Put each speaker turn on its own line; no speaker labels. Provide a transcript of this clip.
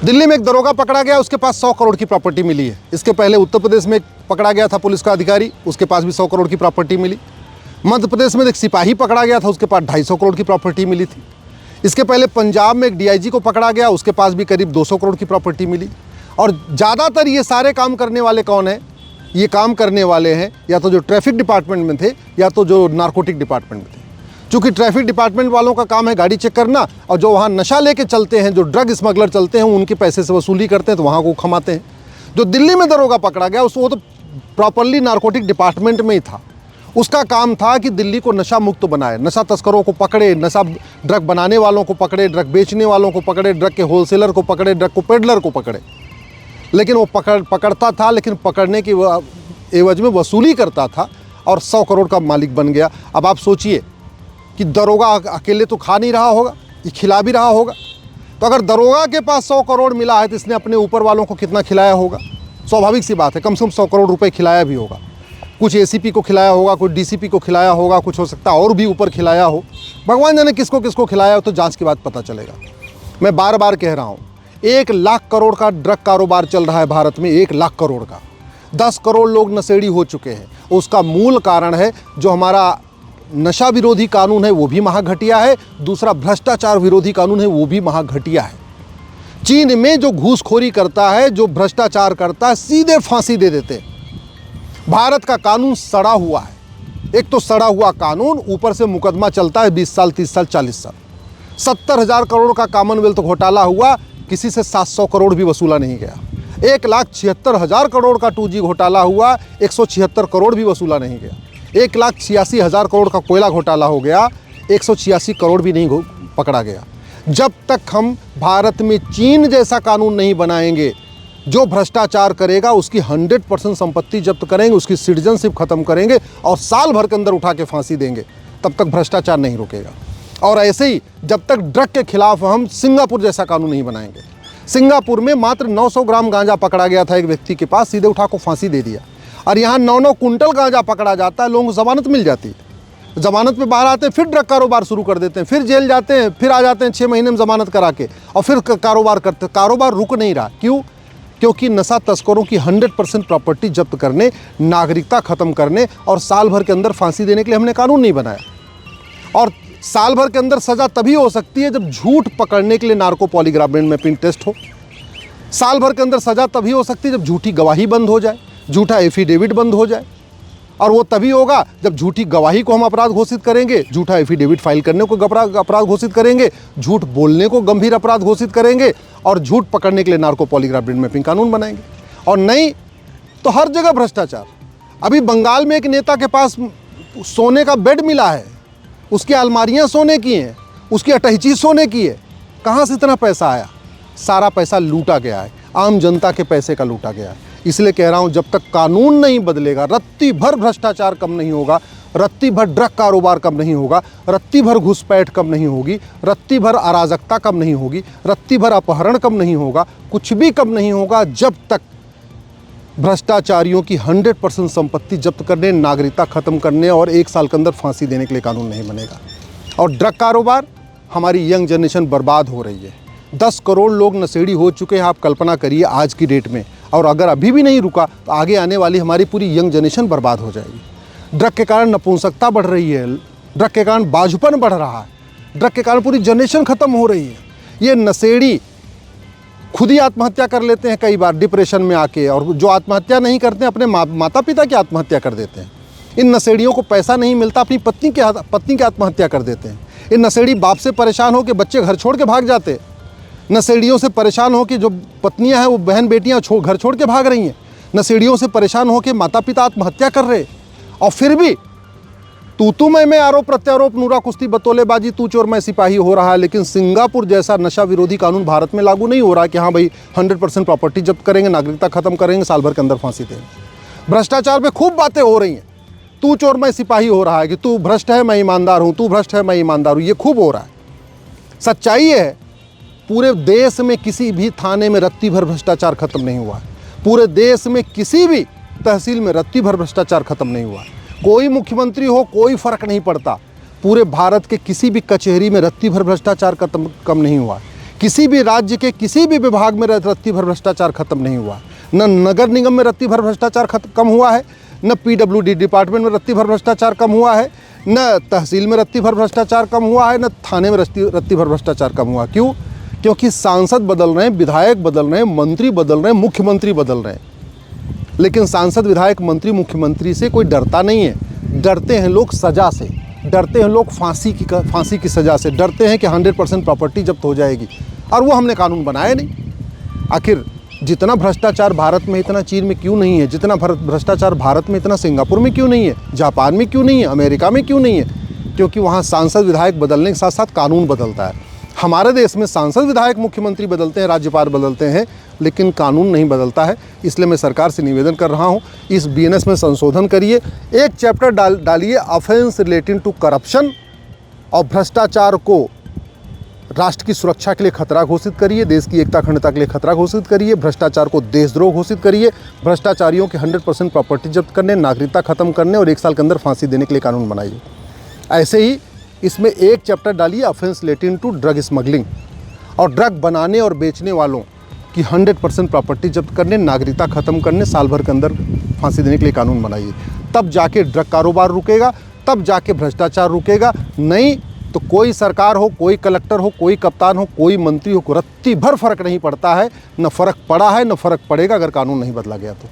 दिल्ली में एक दरोगा पकड़ा गया, उसके पास 100 करोड़ की प्रॉपर्टी मिली है। इसके पहले उत्तर प्रदेश में एक पकड़ा गया था पुलिस का अधिकारी, उसके पास भी 100 करोड़ की प्रॉपर्टी मिली। मध्य प्रदेश में एक सिपाही पकड़ा गया था, उसके पास 250 करोड़ की प्रॉपर्टी मिली थी। इसके पहले पंजाब में एक डीआईजी को पकड़ा गया, उसके पास भी करीब 200 करोड़ की प्रॉपर्टी मिली। और ज़्यादातर ये सारे काम करने वाले कौन हैं? ये काम करने वाले हैं या तो जो ट्रैफिक डिपार्टमेंट में थे या तो जो नारकोटिक डिपार्टमेंट में थे। चूँकि ट्रैफिक डिपार्टमेंट वालों का काम है गाड़ी चेक करना, और जो वहाँ नशा लेके चलते हैं, जो ड्रग स्मगलर चलते हैं, उनके पैसे से वसूली करते हैं, तो वहाँ को खमाते हैं। जो दिल्ली में दरोगा पकड़ा गया वो तो प्रॉपरली नारकोटिक डिपार्टमेंट में ही था। उसका काम था कि दिल्ली को नशा मुक्त बनाए, नशा तस्करों को पकड़े, नशा ड्रग बनाने वालों को पकड़े, ड्रग बेचने वालों को पकड़े, ड्रग के होलसेलर को पकड़े, ड्रग को पेडलर को पकड़े। लेकिन वो पकड़ता था, लेकिन पकड़ने की एवज में वसूली करता था और 100 करोड़ का मालिक बन गया। अब आप सोचिए कि दरोगा अकेले तो खा नहीं रहा होगा, ये खिला भी रहा होगा। तो अगर दरोगा के पास 100 करोड़ मिला है तो इसने अपने ऊपर वालों को कितना खिलाया होगा? स्वाभाविक सी बात है, कम से कम 100 करोड़ रुपए खिलाया भी होगा। कुछ एसीपी को खिलाया होगा, कुछ डीसीपी को खिलाया होगा, कुछ हो सकता है और भी ऊपर खिलाया हो। भगवान जाने किसको किसको खिलाया हो, तो जांच के बाद पता चलेगा। मैं बार बार कह रहा हूँ, 1 लाख करोड़ का ड्रग कारोबार चल रहा है भारत में, 1 लाख करोड़ का। 10 करोड़ लोग नशेड़ी हो चुके हैं। उसका मूल कारण है जो हमारा नशा विरोधी कानून है वो भी महाघटिया है, दूसरा भ्रष्टाचार विरोधी कानून है वो भी महाघटिया है। चीन में जो घूसखोरी करता है, जो भ्रष्टाचार करता है, सीधे फांसी दे देते हैं। भारत का कानून सड़ा हुआ है। एक तो सड़ा हुआ कानून, ऊपर से मुकदमा चलता है 20 साल, 30 साल, 40 साल। 70,000 करोड़ का कॉमनवेल्थ घोटाला हुआ, किसी से 700 करोड़ भी वसूला नहीं गया। 1,76,000 करोड़ का 2G घोटाला हुआ, 176 करोड़ भी वसूला नहीं गया। 1,86,000 करोड़ का कोयला घोटाला हो गया, 186 करोड़ भी नहीं पकड़ा गया। जब तक हम भारत में चीन जैसा कानून नहीं बनाएंगे, जो भ्रष्टाचार करेगा उसकी 100% संपत्ति जब्त करेंगे, उसकी सिटीजनशिप खत्म करेंगे और साल भर के अंदर उठा के फांसी देंगे, तब तक भ्रष्टाचार नहीं रुकेगा। और ऐसे ही जब तक ड्रग के खिलाफ हम सिंगापुर जैसा कानून नहीं बनाएंगे। सिंगापुर में मात्र 900 ग्राम गांजा पकड़ा गया था एक व्यक्ति के पास, सीधे उठा को फांसी दे दिया। और यहाँ 9-9 कुंटल गांजा पकड़ा जाता है, लोगों को जमानत मिल जाती है। जमानत पे बाहर आते हैं, फिर ड्रग कारोबार शुरू कर देते हैं, फिर जेल जाते हैं, फिर आ जाते हैं 6 महीने में जमानत करा के, और फिर कारोबार करते। कारोबार रुक नहीं रहा। क्यों? क्योंकि नशा तस्करों की 100% प्रॉपर्टी जब्त करने, नागरिकता खत्म करने और साल भर के अंदर फांसी देने के लिए हमने कानून नहीं बनाया। और साल भर के अंदर सज़ा तभी हो सकती है जब झूठ पकड़ने के लिए narco polygraph brain mapping test हो। साल भर के अंदर सज़ा तभी हो सकती है जब झूठी गवाही बंद हो जाए, झूठा एफिडेविट बंद हो जाए। और वो तभी होगा जब झूठी गवाही को हम अपराध घोषित करेंगे, झूठा एफिडेविट फाइल करने को अपराध घोषित करेंगे, झूठ बोलने को गंभीर अपराध घोषित करेंगे और झूठ पकड़ने के लिए नार्को पॉलीग्राफ ब्रेन मैपिंग कानून बनाएंगे। और नहीं तो हर जगह भ्रष्टाचार। अभी बंगाल में एक नेता के पास सोने का बेड मिला है, उसकी अलमारियाँ सोने की हैं, उसकी अटैची सोने की है। कहाँ से इतना पैसा आया? सारा पैसा लूटा गया है, आम जनता के पैसे का लूटा गया है। इसलिए कह रहा हूं, जब तक कानून नहीं बदलेगा, रत्ती भर भ्रष्टाचार कम नहीं होगा, रत्ती भर ड्रग कारोबार कम नहीं होगा, रत्ती भर घुसपैठ कम नहीं होगी, रत्ती भर अराजकता कम नहीं होगी, रत्ती भर अपहरण कम नहीं होगा, कुछ भी कम नहीं होगा जब तक भ्रष्टाचारियों की 100% संपत्ति जब्त करने, नागरिकता खत्म करने और 1 साल के अंदर फांसी देने के लिए कानून नहीं बनेगा। और ड्रग कारोबार, हमारी यंग जनरेशन बर्बाद हो रही है। 10 करोड़ लोग नशेड़ी हो चुके हैं, आप कल्पना करिए आज की डेट में। और अगर अभी भी नहीं रुका तो आगे आने वाली हमारी पूरी यंग जनरेशन बर्बाद हो जाएगी। ड्रग के कारण नपुंसकता बढ़ रही है, ड्रग के कारण बाजुपन बढ़ रहा है, ड्रग के कारण पूरी जनरेशन खत्म हो रही है। ये नशेड़ी खुद ही आत्महत्या कर लेते हैं कई बार डिप्रेशन में आके, और जो आत्महत्या नहीं करते हैं अपने माता पिता की आत्महत्या कर देते हैं। इन नशेड़ियों को पैसा नहीं मिलता, अपनी पत्नी की आत्महत्या कर देते हैं। इन नशेड़ी बाप से परेशान हो के बच्चे घर छोड़ के भाग जाते हैं। नशेड़ियों से परेशान हो के जो पत्नियां हैं वो बहन बेटियां घर छोड़ के भाग रही हैं। नशेड़ियों से परेशान हो के माता पिता आत्महत्या कर रहे। और फिर भी तू मैं आरोप प्रत्यारोप, नूरा कुश्ती, बतौलेबाजी, तू चोर मैं सिपाही हो रहा है। लेकिन सिंगापुर जैसा नशा विरोधी कानून भारत में लागू नहीं हो रहा है कि हाँ भाई 100% प्रॉपर्टी जब्त करेंगे, नागरिकता खत्म करेंगे, साल भर के अंदर फांसी देंगे। भ्रष्टाचार पे खूब बातें हो रही हैं, तू चोर मैं सिपाही हो रहा है कि तू भ्रष्ट है मैं ईमानदार हूँ, तू भ्रष्ट है मैं ईमानदार हूँ, ये खूब हो रहा है। सच्चाई है पूरे देश में किसी भी थाने में रत्ती भर भ्रष्टाचार खत्म नहीं हुआ है। पूरे देश में किसी भी तहसील में रत्ती भर भ्रष्टाचार खत्म नहीं हुआ है। कोई मुख्यमंत्री हो कोई फर्क नहीं पड़ता, पूरे भारत के किसी भी कचहरी में रत्ती भर भ्रष्टाचार कम नहीं हुआ है। किसी भी राज्य के किसी भी विभाग में रत्ती भर भ्रष्टाचार खत्म नहीं हुआ। न नगर निगम में रत्ती भर भ्रष्टाचार कम हुआ है, न PWD डिपार्टमेंट में रत्ती भर भ्रष्टाचार कम हुआ है, न तहसील में रत्ती भर भ्रष्टाचार कम हुआ है, न थाने में रत्ती भर भ्रष्टाचार कम हुआ। क्यों? क्योंकि सांसद बदल रहे हैं, विधायक बदल रहे हैं, मंत्री बदल रहे हैं, मुख्यमंत्री बदल रहे हैं। लेकिन सांसद, विधायक, मंत्री, मुख्यमंत्री से कोई डरता नहीं है। डरते हैं लोग सज़ा से, डरते हैं लोग फांसी की सज़ा से, डरते हैं कि 100% प्रॉपर्टी जब्त हो जाएगी। और वो हमने कानून बनाया नहीं। आखिर जितना भ्रष्टाचार भारत में इतना चीन में क्यों नहीं है? जितना भ्रष्टाचार भारत में इतना सिंगापुर में क्यों नहीं है? जापान में क्यों नहीं है? अमेरिका में क्यों नहीं है? क्योंकि वहाँ सांसद, विधायक बदलने के साथ साथ कानून बदलता है। हमारे देश में सांसद, विधायक, मुख्यमंत्री बदलते हैं, राज्यपाल बदलते हैं, लेकिन कानून नहीं बदलता है। इसलिए मैं सरकार से निवेदन कर रहा हूँ, इस BNS में संशोधन करिए, एक चैप्टर डालिए ऑफेंस रिलेटिंग टू करप्शन, और भ्रष्टाचार को राष्ट्र की सुरक्षा के लिए खतरा घोषित करिए, देश की एकता अखंडता के लिए खतरा घोषित करिए, भ्रष्टाचार को देशद्रोह घोषित करिए, भ्रष्टाचारियों के 100% प्रॉपर्टी जब्त करने, नागरिकता खत्म करने और 1 साल के अंदर फांसी देने के लिए कानून बनाइए। ऐसे ही इसमें एक चैप्टर डालिए offence relating to drug smuggling, और ड्रग बनाने और बेचने वालों की 100% प्रॉपर्टी जब्त करने, नागरिकता खत्म करने, साल भर के अंदर फांसी देने के लिए कानून बनाइए। तब जाके ड्रग कारोबार रुकेगा, तब जाके भ्रष्टाचार रुकेगा। नहीं तो कोई सरकार हो, कोई कलेक्टर हो, कोई कप्तान हो, कोई मंत्री हो, रत्ती भर फर्क नहीं पड़ता है। न फर्क पड़ा है, न फर्क पड़ेगा अगर कानून नहीं बदला गया तो।